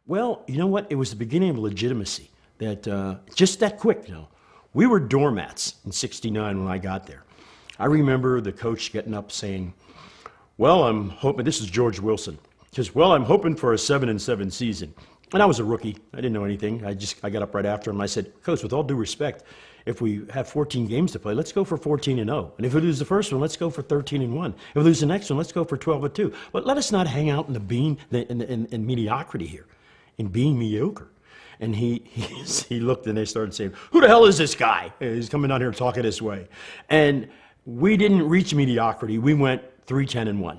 Well, you know what? It was the beginning of legitimacy. That just that quick, We were doormats in '69 when I got there. I remember the coach getting up saying, "Well, I'm hoping." This is George Wilson. He says, "Well, I'm hoping for a 7-7 season." And I was a rookie. I didn't know anything. I got up right after him. I said, "Coach, with all due respect, if we have 14 games to play, let's go for 14-0. And if we lose the first one, let's go for 13-1. If we lose the next one, let's go for 12-2. But let us not hang out in in mediocrity here, in being mediocre." And he looked and they started saying, "Who the hell is this guy? He's coming down here talking this way." And we didn't reach mediocrity. We went 3-10-1.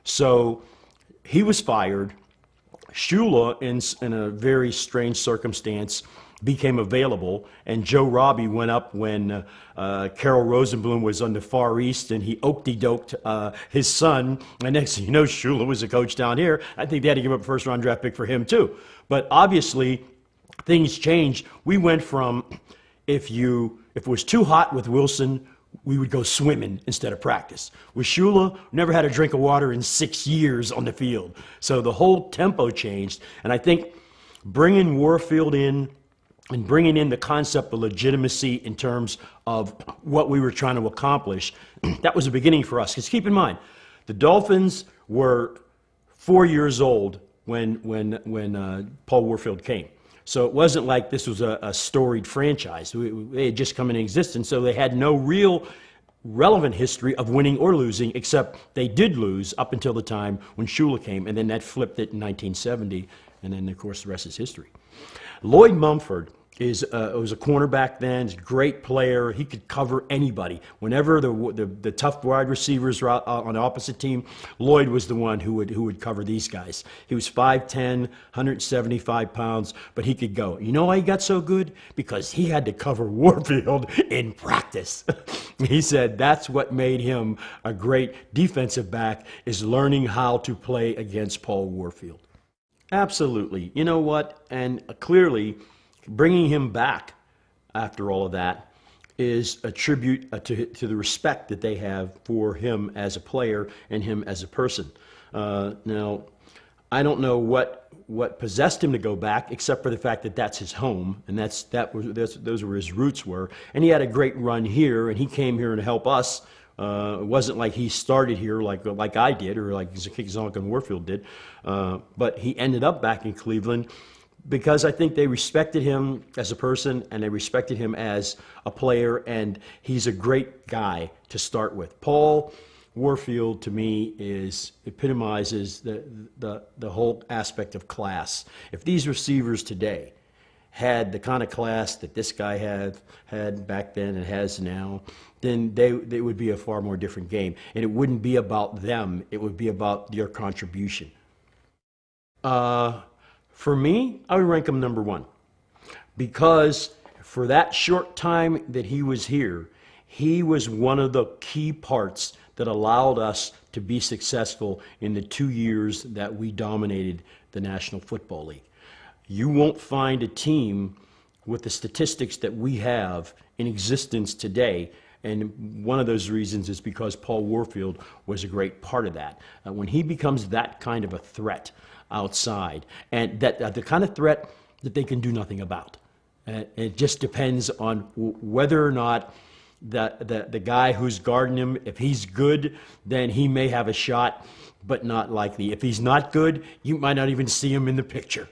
So he was fired. Shula, in a very strange circumstance, became available, and Joe Robbie went up when Carol Rosenblum was on the Far East, and he okey-doked his son, and next thing you know, Shula was a coach down here. I think they had to give up a first-round draft pick for him, too. But obviously, things changed. We went from, if it was too hot with Wilson, we would go swimming instead of practice. With Shula, never had a drink of water in 6 years on the field. So the whole tempo changed, and I think bringing Warfield in and bringing in the concept of legitimacy in terms of what we were trying to accomplish, that was a beginning for us. Because keep in mind, the Dolphins were 4 years old when Paul Warfield came. So it wasn't like this was a storied franchise. They had just come into existence, so they had no real relevant history of winning or losing, except they did lose up until the time when Shula came, and then that flipped it in 1970, and then, of course, the rest is history. Lloyd Mumford was a cornerback then. He's a great player. He could cover anybody. Whenever the tough wide receivers were out on the opposite team, Lloyd was the one who would cover these guys. He was 5'10", 175 pounds, but he could go. You know why he got so good? Because he had to cover Warfield in practice. He said that's what made him a great defensive back, is learning how to play against Paul Warfield. Absolutely. You know what? And clearly, bringing him back after all of that is a tribute to the respect that they have for him as a player and him as a person. Now, I don't know what possessed him to go back, except for the fact that that's his home, and those were his roots were. And he had a great run here, and he came here to help us. It wasn't like he started here like I did, or like Zonk and Warfield did, but he ended up back in Cleveland because I think they respected him as a person and they respected him as a player, and he's a great guy to start with. Paul Warfield, to me, epitomizes the whole aspect of class. If these receivers today had the kind of class that this guy had back then and has now, then they would be a far more different game. And it wouldn't be about them. It would be about their contribution. For me, I would rank him number one. Because for that short time that he was here, he was one of the key parts that allowed us to be successful in the 2 years that we dominated the National Football League. You won't find a team with the statistics that we have in existence today, and one of those reasons is because Paul Warfield was a great part of that. When he becomes that kind of a threat outside, and that the kind of threat that they can do nothing about. It just depends on whether or not the guy who's guarding him, if he's good, then he may have a shot, but not likely. If he's not good, you might not even see him in the picture.